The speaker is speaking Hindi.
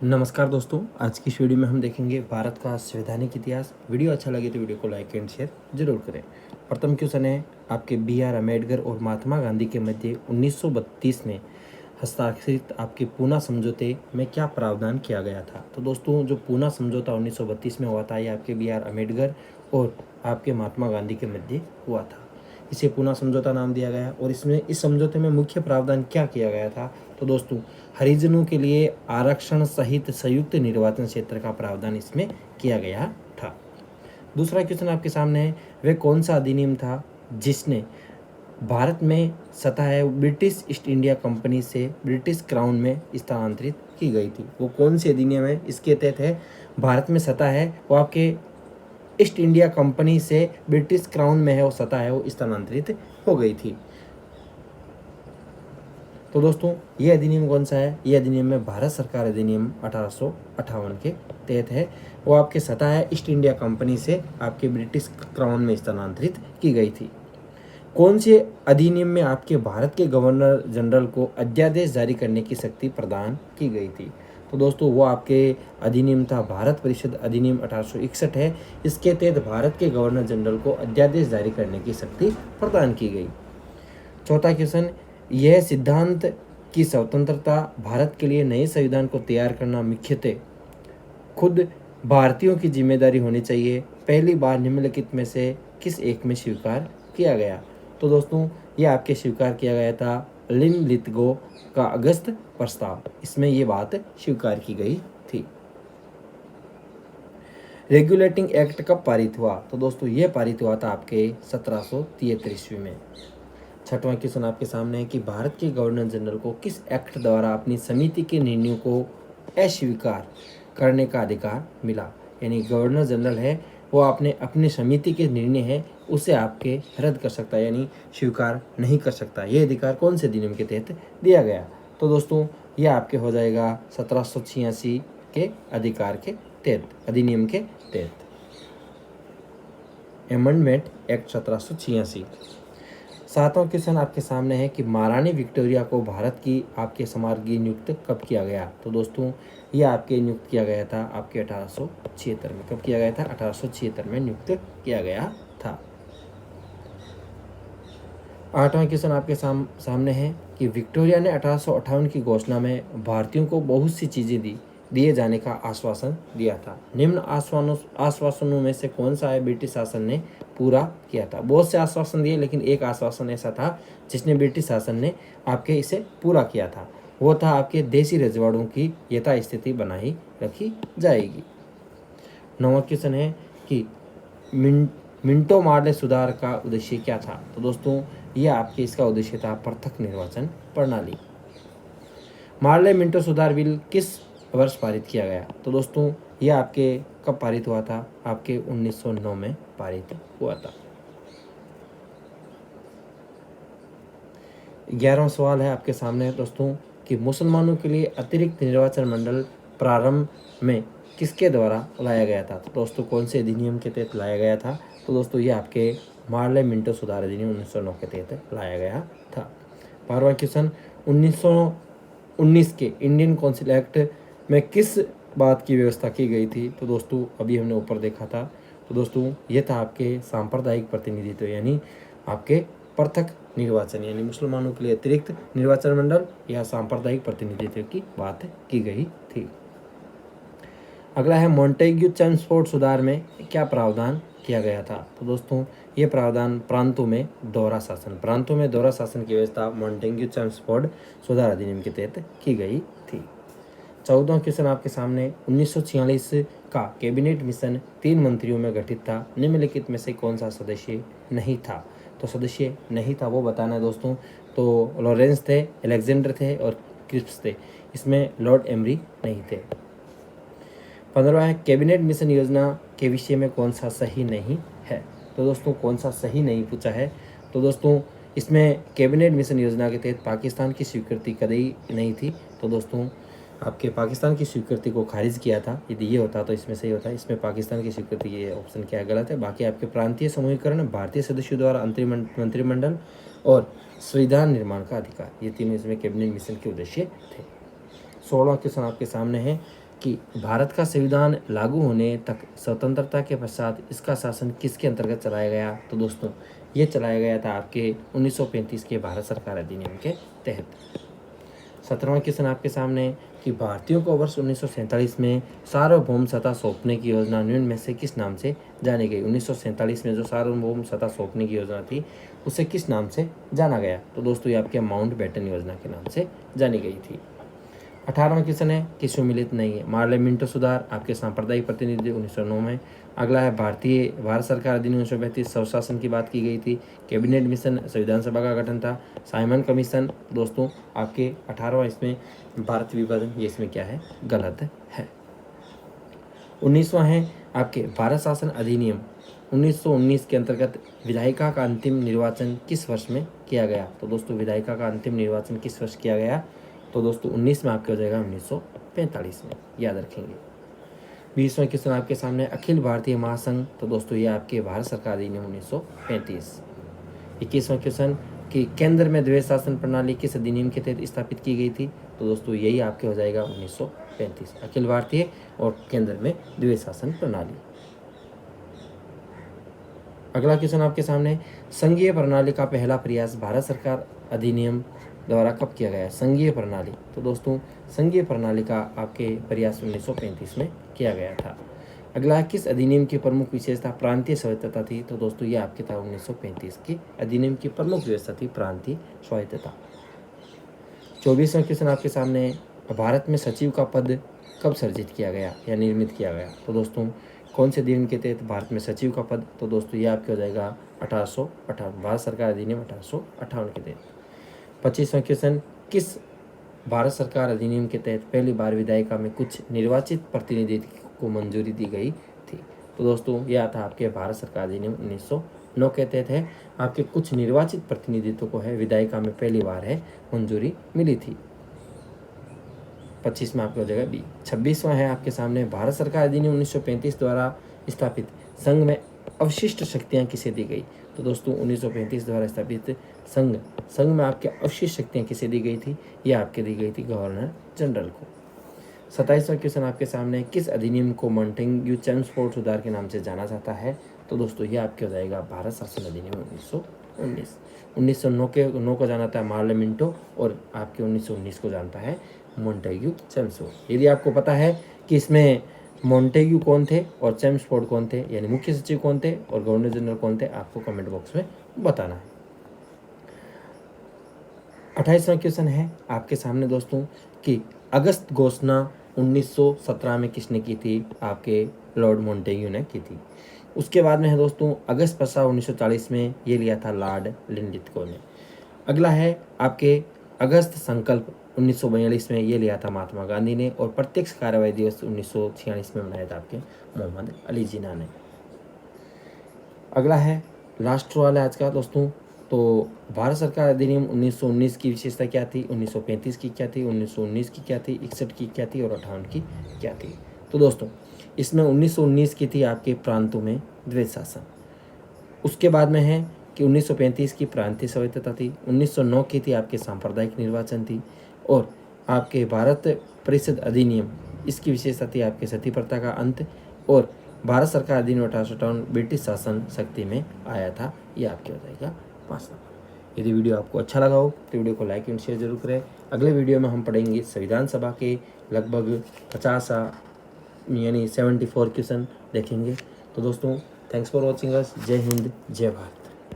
नमस्कार दोस्तों, आज की इस वीडियो में हम देखेंगे भारत का संवैधानिक इतिहास। वीडियो अच्छा लगे तो वीडियो को लाइक एंड शेयर जरूर करें। प्रथम क्वेश्चन है आपके B.R. अम्बेडकर और महात्मा गांधी के मध्य 1932 में हस्ताक्षरित आपके पूना समझौते में क्या प्रावधान किया गया था। तो दोस्तों, जो पूना समझौता 1932 में हुआ था, ये आपके B.R. अम्बेडकर और आपके महात्मा गांधी के मध्य हुआ था। इसे पूना समझौता नाम दिया गया और इस समझौते में मुख्य प्रावधान क्या किया गया था। तो दोस्तों, हरिजनों के लिए आरक्षण सहित संयुक्त निर्वाचन क्षेत्र का प्रावधान इसमें किया गया था। दूसरा क्वेश्चन आपके सामने है, वह कौन सा अधिनियम था जिसने भारत में सतह ब्रिटिश ईस्ट इंडिया कंपनी से ब्रिटिश क्राउन में स्थानांतरित की गई थी। वो कौन सी अधिनियम है इसके तहत है भारत में सतह है वो आपके ईस्ट इंडिया कंपनी से ब्रिटिश क्राउन में है वो सतह है वो स्थानांतरित हो गई थी। तो दोस्तों, ये अधिनियम कौन सा है? ये अधिनियम में भारत सरकार अधिनियम 1858 के तहत है। वो आपके सतह है ईस्ट इंडिया कंपनी से आपके ब्रिटिश क्राउन में स्थानांतरित की गई थी। कौन से अधिनियम में आपके भारत के गवर्नर जनरल को अध्यादेश जारी करने की शक्ति प्रदान की गई थी? तो दोस्तों, वो आपके अधिनियम था भारत परिषद अधिनियम 1861 है। इसके तहत भारत के गवर्नर जनरल को अध्यादेश जारी करने की शक्ति प्रदान की गई। चौथा क्वेश्चन, यह सिद्धांत की स्वतंत्रता भारत के लिए नए संविधान को तैयार करना मुख्यतः खुद भारतीयों की जिम्मेदारी होनी चाहिए, पहली बार निम्नलिखित में से किस एक में स्वीकार किया गया? तो दोस्तों, यह आपके स्वीकार किया गया था लिन लिथगो का अगस्त प्रस्ताव, इसमें ये बात स्वीकार की गई थी। रेगुलेटिंग एक्ट कब पारित हुआ? तो दोस्तों, यह पारित हुआ था आपके 1773 ईस्वी में। छठवां क्वेश्चन आपके सामने है कि भारत के गवर्नर जनरल को किस एक्ट द्वारा अपनी समिति के निर्णयों को अस्वीकार करने का अधिकार मिला? यानी गवर्नर जनरल है वो आपने अपनी समिति के निर्णय है उसे आपके रद्द कर सकता है, यानी स्वीकार नहीं कर सकता। ये अधिकार कौन से अधिनियम के तहत दिया गया? तो दोस्तों, यह आपके हो जाएगा 1786 के अधिकार के तहत, अधिनियम के तहत, अमेंडमेंट एक्ट 1786। सातवां क्वेश्चन आपके सामने है कि महारानी विक्टोरिया को भारत की आपके सम्राज्ञी नियुक्त कब किया गया? तो दोस्तों, ये आपके नियुक्त किया गया था आपके 1876 में। कब किया गया था? 1876 में नियुक्त किया गया था। आठवां क्वेश्चन आपके सामने है कि विक्टोरिया ने 1858 की घोषणा में भारतीयों को बहुत सी चीज़ें दिए जाने का आश्वासन दिया था। निम्न आश्वासनों में से कौन सा है ब्रिटिश शासन ने पूरा किया था? बहुत से आश्वासन दिए, लेकिन एक आश्वासन ऐसा था जिसने ब्रिटिश शासन ने आपके इसे पूरा किया था। वो था आपके देसी रजवाड़ों की यथास्थिति बनाई रखी जाएगी। नौवां क्वेश्चन है कि मिंटो मार्ले सुधार का उद्देश्य क्या था? तो दोस्तों, यह आपके इसका उद्देश्य था पृथक निर्वाचन प्रणाली। मार्ले मिंटो सुधार बिल किस वर्ष पारित किया गया? तो दोस्तों, यह आपके कब पारित हुआ था? आपके 1909 में पारित हुआ था। 11वां सवाल है आपके सामने दोस्तों कि मुसलमानों के लिए अतिरिक्त निर्वाचन मंडल प्रारंभ में किसके द्वारा लाया गया था? तो दोस्तों, कौन से अधिनियम के तहत लाया गया था? तो दोस्तों, ये आपके मार्ले मिंटो सुधार अधिनियम 1909 के तहत लाया गया था। 12वां क्वेश्चन, 1919 के इंडियन काउंसिल एक्ट में किस बात की व्यवस्था की गई थी? तो दोस्तों, अभी हमने ऊपर देखा था। तो दोस्तों, ये था आपके सांप्रदायिक प्रतिनिधित्व, यानी आपके पृथक निर्वाचन, यानी मुसलमानों के लिए अतिरिक्त निर्वाचन मंडल या सांप्रदायिक प्रतिनिधित्व की बात की गई थी। अगला है मॉन्टेग्यू चैम्सफोर्ड सुधार में क्या प्रावधान किया गया था? तो दोस्तों, ये प्रावधान प्रांतों में दोहरा शासन की व्यवस्था मॉन्टेग्यू चैम्सफोर्ड सुधार अधिनियम के तहत की गई थी। 14वां क्वेश्चन आपके सामने, 1946 का कैबिनेट मिशन 3 मंत्रियों में गठित था, निम्नलिखित में से कौन सा सदस्य नहीं था? तो सदस्य नहीं था वो बताना है दोस्तों। तो लॉरेंस थे, अलेक्जेंडर थे और क्रिप्स थे। इसमें लॉर्ड एमरी नहीं थे। 15वां है कैबिनेट मिशन योजना के विषय में कौन सा सही नहीं है? तो दोस्तों, कौन सा सही नहीं पूछा है? तो दोस्तों, इसमें कैबिनेट मिशन योजना के तहत पाकिस्तान की स्वीकृति कभी नहीं थी। तो दोस्तों, आपके पाकिस्तान की स्वीकृति को खारिज किया था। यदि ये होता तो इसमें सही होता है। इसमें पाकिस्तान की स्वीकृति, ये ऑप्शन क्या गलत है। बाकी आपके प्रांतीय समूहीकरण, भारतीय सदस्यों द्वारा अंतरिम मंत्रिमंडल और संविधान निर्माण का अधिकार, ये तीनों इसमें कैबिनेट मिशन के उद्देश्य थे। 16वां क्वेश्चन आपके सामने है कि भारत का संविधान लागू होने तक स्वतंत्रता के पश्चात इसका शासन किसके अंतर्गत चलाया गया? तो दोस्तों ये चलाया गया था आपके 1935 के भारत सरकार अधिनियम के तहत। 17वां क्वेश्चन आपके सामने कि भारतीयों को वर्ष 1947 में सार्वभौम सत्ता सौंपने की योजना निम्न में से किस नाम से जानी गई? 1947 में जो सार्वभौम सत्ता सौंपने की योजना थी उसे किस नाम से जाना गया? तो दोस्तों ये आपके माउंटबेटन योजना के नाम से जानी गई थी। 18वां क्वेश्चन है कि सुमिलित नहीं है। मार्ले मिंटो सुधार आपके सांप्रदायिक प्रतिनिधि 1909 में। अगला है भारत सरकार अधिनियम 1932 स्वशासन की बात की गई थी। कैबिनेट मिशन संविधान सभा का गठन था। साइमन कमीशन दोस्तों आपके 18वां इसमें भारत विभाजन, ये इसमें क्या है? गलत है। 19वां है आपके भारत शासन अधिनियम 1919 के अंतर्गत विधायिका का अंतिम निर्वाचन किस वर्ष में किया गया? तो दोस्तों विधायिका का अंतिम निर्वाचन किस वर्ष किया गया? तो दोस्तों 19 में आपके हो जाएगा 1945 में, याद रखेंगे। 20वां क्वेश्चन आपके सामने अखिल भारतीय महासंघ, तो दोस्तों ये आपके भारत सरकार अधिनियम 1935। 21वां क्वेश्चन कि केंद्र में द्वैध शासन प्रणाली किस अधिनियम के तहत स्थापित की गई थी? तो दोस्तों यही आपके हो जाएगा 1935, अखिल भारतीय और केंद्र में द्वैध शासन प्रणाली। अगला क्वेश्चन आपके सामने संघीय प्रणाली का पहला प्रयास भारत सरकार अधिनियम द्वारा कब किया गया? संघीय प्रणाली, तो दोस्तों संघीय प्रणाली का आपके प्रयास 1935 में किया गया था। अगला किस अधिनियम की प्रमुख विशेषता प्रांतीय स्वायत्तता थी? तो दोस्तों ये आपके था 1935 की अधिनियम की प्रमुख विशेषता थी प्रांतीय स्वायत्तता। 24वां क्वेश्चन आपके सामने भारत में सचिव का पद कब सर्जित किया गया या निर्मित किया गया? तो दोस्तों कौन से अधिनियम के तहत भारत में सचिव का पद? तो दोस्तों ये आपके हो जाएगा 1858, भारत सरकार अधिनियम 1858 के तहत। 25वां क्वेश्चन किस भारत सरकार अधिनियम के तहत पहली बार विधायिका में कुछ निर्वाचित प्रतिनिधित्व को मंजूरी दी गई थी? तो दोस्तों यह था आपके भारत सरकार अधिनियम 1909 के तहत है, आपके कुछ निर्वाचित प्रतिनिधित्व को है विधायिका में पहली बार है मंजूरी मिली थी। 25 में आपको हो जाएगा बी। 26वां है आपके सामने भारत सरकार अधिनियम 1935 द्वारा स्थापित संघ में अवशिष्ट शक्तियां किसे दी गई? तो दोस्तों 1935 द्वारा स्थापित संघ में आपके अवशिष्ट शक्तियां किसे दी गई थी? ये आपके दी गई थी गवर्नर जनरल को। 27वां क्वेश्चन आपके सामने किस अधिनियम को मॉन्टेग्यू चेम्सफोर्ड सुधार के नाम से जाना जाता है? तो दोस्तों ये आपके हो जाएगा भारत शासन अधिनियम 1919। 1909 को जाना था मार्ले मिंटो और आपके 1919 को जानता है मॉन्टेग्यू चेम्सफोर्ड। यदि आपको पता है कि इसमें मॉन्टेग्यू कौन थे और चेम्सफोर्ड कौन थे, यानी मुख्य सचिव कौन थे और गवर्नर जनरल कौन थे, आपको कमेंट बॉक्स में बताना है। 28वां क्वेश्चन है आपके सामने दोस्तों कि अगस्त घोषणा 1917 में किसने की थी? आपके लॉर्ड मॉन्टेग्यू ने की थी। उसके बाद में है दोस्तों अगस्त प्रस्ताव 1940 में ये लिया था लॉर्ड लिनलिथगो ने। अगला है आपके अगस्त संकल्प 1942 में ये लिया था महात्मा गांधी ने और प्रत्यक्ष कार्रवाई दिवस 1946 में मनाया था आपके मोहम्मद अली जिन्ना ने। अगला है राष्ट्र वाला आज का दोस्तों, तो भारत सरकार अधिनियम 1919 की विशेषता क्या थी, 1935 की क्या थी, 1919 की क्या थी, 61 की क्या थी और 58 की क्या थी? तो दोस्तों इसमें 1919 की थी आपके प्रांतों में द्वैध शासन। उसके बाद में है कि 1935 की प्रांतीय स्वायत्तता थी, 1909 की थी आपके सांप्रदायिक निर्वाचन थी और आपके भारत परिषद अधिनियम इसकी विशेषता थी आपके सती प्रथा का अंत और भारत सरकार अधिनियम 1858 ब्रिटिश शासन शक्ति में आया था। ये आपके हो जाएगा 5 नंबर। यदि वीडियो आपको अच्छा लगा हो तो वीडियो को लाइक एंड शेयर जरूर करें। अगले वीडियो में हम पढ़ेंगे संविधान सभा के लगभग 50 यानी 74 क्वेश्चन देखेंगे। तो दोस्तों थैंक्स फॉर वॉचिंग अस। जय हिंद जय भारत।